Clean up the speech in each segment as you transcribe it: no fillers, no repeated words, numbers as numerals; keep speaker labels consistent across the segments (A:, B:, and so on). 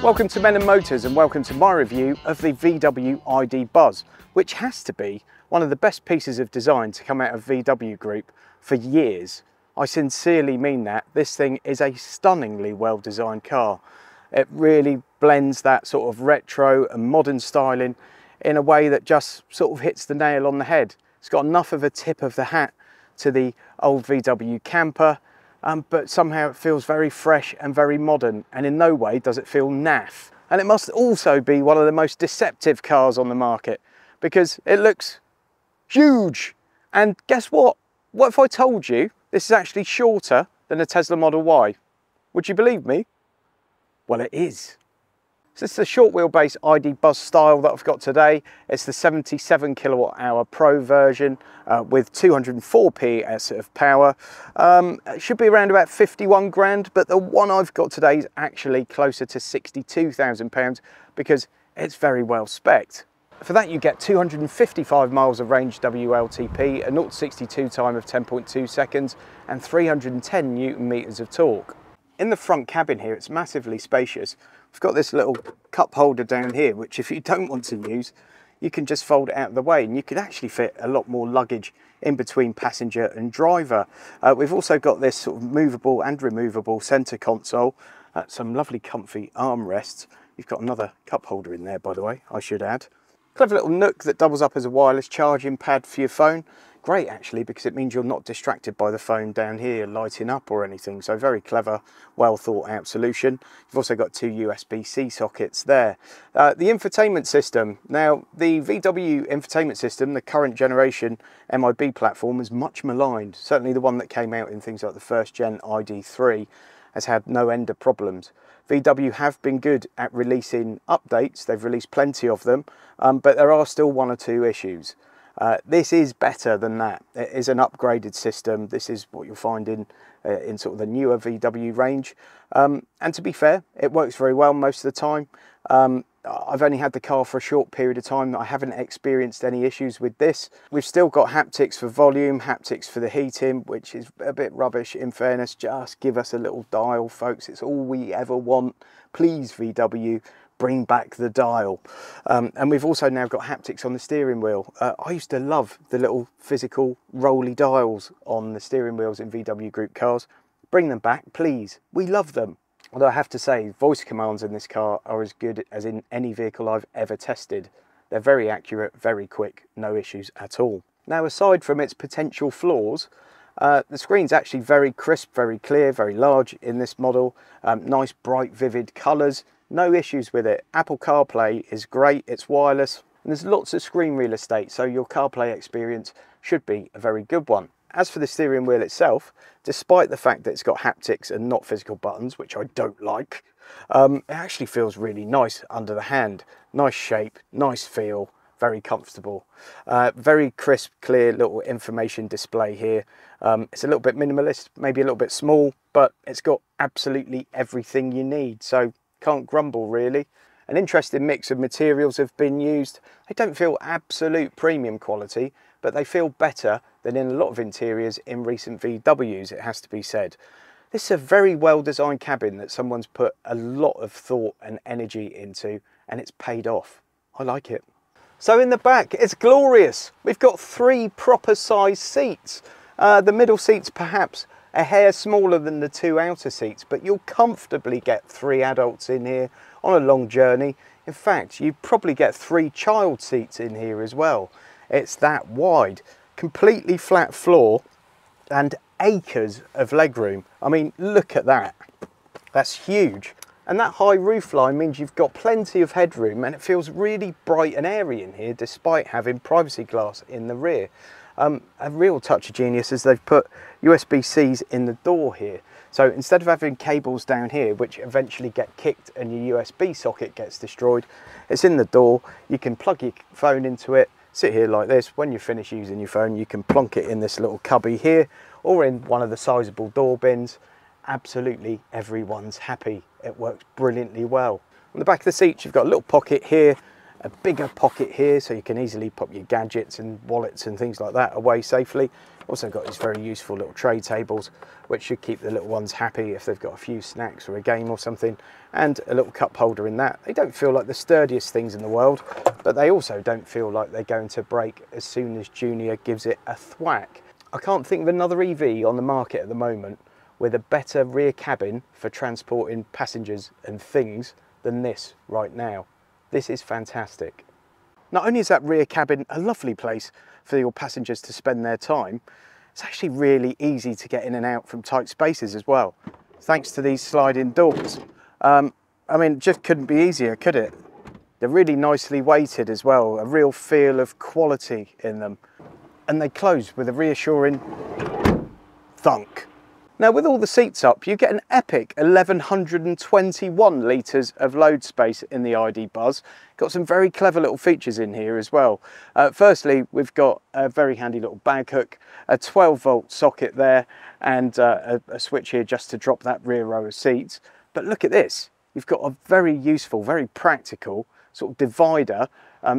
A: Welcome to Men and Motors and welcome to my review of the VW ID Buzz, which has to be one of the best pieces of design to come out of VW Group for years. I sincerely mean that. This thing is a stunningly well designed car. It really blends that sort of retro and modern styling in a way that just sort of hits the nail on the head. It's got enough of a tip of the hat to the old VW camper, but somehow it feels very fresh and very modern, and in no way does it feel naff. And it must also be one of the most deceptive cars on the market because it looks huge. And guess what? What if I told you this is actually shorter than a Tesla Model Y? Would you believe me? Well, it is. So this is the short wheelbase ID Buzz style that I've got today. It's the 77 kilowatt hour Pro version with 204 PS of power. It should be around about 51 grand, but the one I've got today is actually closer to £62,000 because it's very well spec'd. For that you get 255 miles of range WLTP, a 0 to 62 time of 10.2 seconds and 310 Newton meters of torque. In the front cabin here, it's massively spacious. We've got this little cup holder down here, which if you don't want to use, you can just fold it out of the way and you could actually fit a lot more luggage in between passenger and driver. We've also got this sort of movable and removable centre console, some lovely comfy armrests. You've got another cup holder in there, by the way, I should add. Clever little nook that doubles up as a wireless charging pad for your phone. Great actually, because it means you're not distracted by the phone down here lighting up or anything. So very clever, well thought out solution. You've also got two USB-C sockets there. The infotainment system. Now the VW infotainment system, the current generation MIB platform, is much maligned. Certainly the one that came out in things like the first gen ID3 has had no end of problems. VW have been good at releasing updates. They've released plenty of them, but there are still one or two issues. This is better than that. It is an upgraded system. This is what you'll find in sort of the newer VW range. And to be fair, it works very well most of the time. I've only had the car for a short period of time. I haven't experienced any issues with this. We've still got haptics for volume, haptics for the heating, which is a bit rubbish in fairness. Just give us a little dial, folks. It's all we ever want. Please, VW, bring back the dial. And we've also now got haptics on the steering wheel. I used to love the little physical rolly dials on the steering wheels in VW Group cars. Bring them back, please. We love them. Although I have to say, voice commands in this car are as good as in any vehicle I've ever tested. They're very accurate, very quick, no issues at all. Now, aside from its potential flaws, the screen's actually very crisp, very clear, very large in this model. Nice, bright, vivid colours. No issues with it. Apple CarPlay is great, it's wireless, and there's lots of screen real estate, so your CarPlay experience should be a very good one. As for the steering wheel itself, despite the fact that it's got haptics and not physical buttons, which I don't like, it actually feels really nice under the hand. Nice shape, nice feel, very comfortable. Very crisp, clear little information display here. It's a little bit minimalist, maybe a little bit small, but it's got absolutely everything you need, so can't grumble really. An interesting mix of materials have been used. They don't feel absolute premium quality, but they feel better than in a lot of interiors in recent VWs, it has to be said. This is a very well designed cabin that someone's put a lot of thought and energy into, and it's paid off. I like it. So in the back, it's glorious. We've got three proper size seats. The middle seat's perhaps a hair smaller than the two outer seats, but you'll comfortably get three adults in here on a long journey. In fact, you probably get three child seats in here as well. It's that wide, completely flat floor and acres of legroom. I mean, look at that. That's huge. And that high roof line means you've got plenty of headroom and it feels really bright and airy in here despite having privacy glass in the rear. A real touch of genius is they've put USB-Cs in the door here. So instead of having cables down here, which eventually get kicked and your USB socket gets destroyed, it's in the door. You can plug your phone into it, sit here like this. When you finish using your phone, you can plonk it in this little cubby here or in one of the sizable door bins. Absolutely everyone's happy. It works brilliantly well. On the back of the seat, you've got a little pocket here, a bigger pocket here, so you can easily pop your gadgets and wallets and things like that away safely. Also got these very useful little tray tables, which should keep the little ones happy if they've got a few snacks or a game or something, and a little cup holder in that. They don't feel like the sturdiest things in the world, but they also don't feel like they're going to break as soon as Junior gives it a thwack. I can't think of another EV on the market at the moment with a better rear cabin for transporting passengers and things than this right now. This is fantastic. Not only is that rear cabin a lovely place for your passengers to spend their time, it's actually really easy to get in and out from tight spaces as well, thanks to these sliding doors. I mean, it just couldn't be easier, could it? They're really nicely weighted as well, a real feel of quality in them. And they close with a reassuring thunk. Now, with all the seats up, you get an epic 1121 litres of load space in the ID Buzz. Got some very clever little features in here as well. Firstly, we've got a very handy little bag hook, a 12-volt socket there, and a switch here just to drop that rear row of seats. But look at this. You've got a very useful, very practical sort of divider,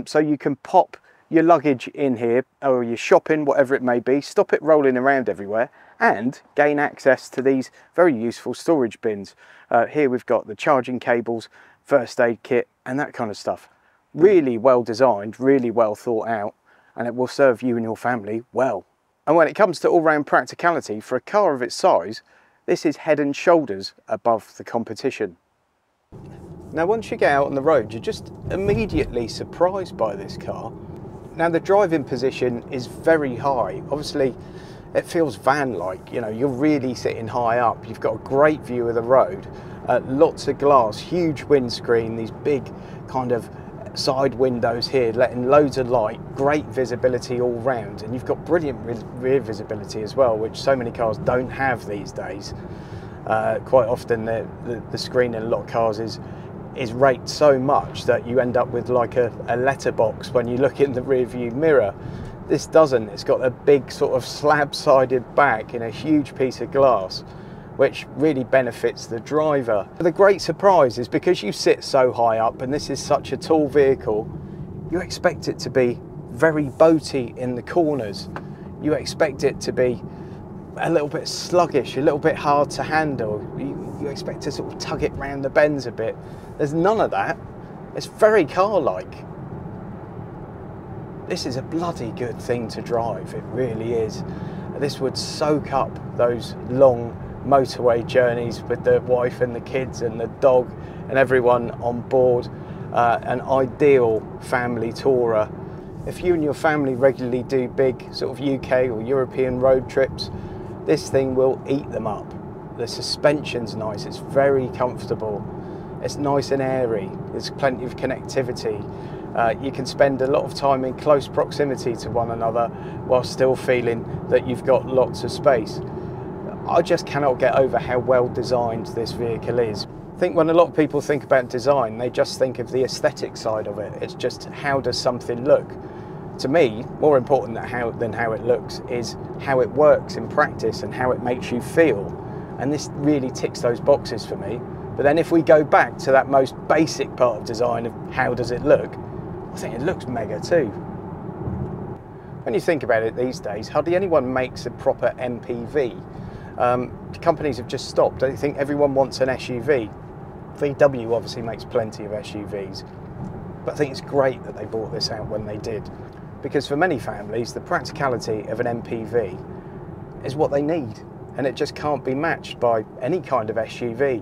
A: so you can pop your luggage in here, or your shopping, whatever it may be, stop it rolling around everywhere, and gain access to these very useful storage bins. Here we've got the charging cables, first aid kit, and that kind of stuff. Really well designed, really well thought out, and it will serve you and your family well. And when it comes to all-round practicality, for a car of its size, this is head and shoulders above the competition. Now, once you get out on the road, you're just immediately surprised by this car. Now, the driving position is very high. Obviously, it feels van-like, you know, you're really sitting high up. You've got a great view of the road, lots of glass, huge windscreen, these big kind of side windows here, letting loads of light, great visibility all round, and you've got brilliant rear visibility as well, which so many cars don't have these days. Quite often the screen in a lot of cars is rated so much that you end up with like a letterbox when you look in the rear view mirror. This doesn't. It's got a big sort of slab-sided back in a huge piece of glass, which really benefits the driver. The great surprise is because you sit so high up and this is such a tall vehicle, you expect it to be very boaty in the corners. You expect it to be a little bit sluggish, a little bit hard to handle. You expect to sort of tug it round the bends a bit. There's none of that. It's very car-like. This is a bloody good thing to drive, it really is. This would soak up those long motorway journeys with the wife and the kids and the dog and everyone on board. An ideal family tourer. If you and your family regularly do big sort of UK or European road trips, this thing will eat them up. The suspension's nice, it's very comfortable, it's nice and airy, there's plenty of connectivity. You can spend a lot of time in close proximity to one another while still feeling that you've got lots of space. I just cannot get over how well designed this vehicle is. I think when a lot of people think about design, they just think of the aesthetic side of it. It's just, how does something look? To me, more important than how it looks is how it works in practice and how it makes you feel. And this really ticks those boxes for me. But then if we go back to that most basic part of design of how does it look, I think it looks mega too. When you think about it these days, hardly anyone makes a proper MPV. Companies have just stopped. I think everyone wants an SUV. VW obviously makes plenty of SUVs, but I think it's great that they brought this out when they did, because for many families, the practicality of an MPV is what they need, and it just can't be matched by any kind of SUV.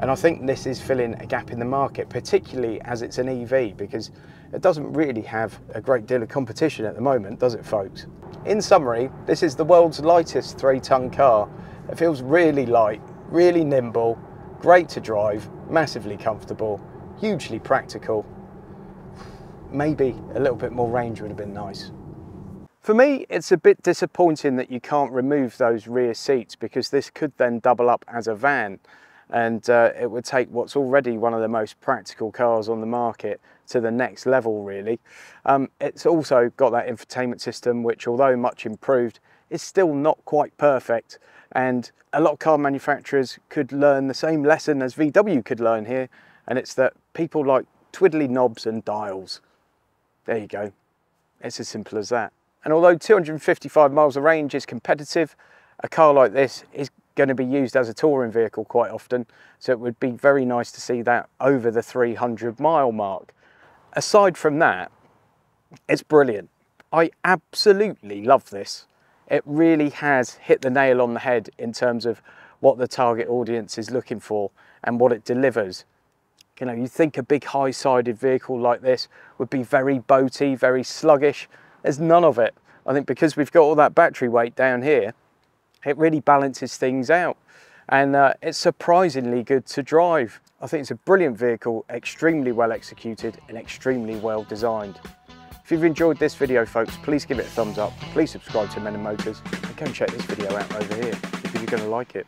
A: And I think this is filling a gap in the market, particularly as it's an EV, because it doesn't really have a great deal of competition at the moment, does it, folks? In summary, this is the world's lightest 3-ton car. It feels really light, really nimble, great to drive, massively comfortable, hugely practical. Maybe a little bit more range would have been nice. For me, it's a bit disappointing that you can't remove those rear seats, because this could then double up as a van. And it would take what's already one of the most practical cars on the market to the next level, really. It's also got that infotainment system, which, although much improved, is still not quite perfect. And a lot of car manufacturers could learn the same lesson as VW could learn here, and it's that people like twiddly knobs and dials. There you go. It's as simple as that. And although 255 miles of range is competitive, a car like this is going to be used as a touring vehicle quite often, so it would be very nice to see that over the 300-mile mark. Aside from that, it's brilliant. I absolutely love this. It really has hit the nail on the head in terms of what the target audience is looking for and what it delivers. You know, you think a big high-sided vehicle like this would be very boaty, very sluggish. There's none of it. I think because we've got all that battery weight down here, it really balances things out. And it's surprisingly good to drive. I think it's a brilliant vehicle, extremely well executed and extremely well designed. If you've enjoyed this video, folks, please give it a thumbs up. Please subscribe to Men and Motors and go and check this video out over here. I think you're going to like it.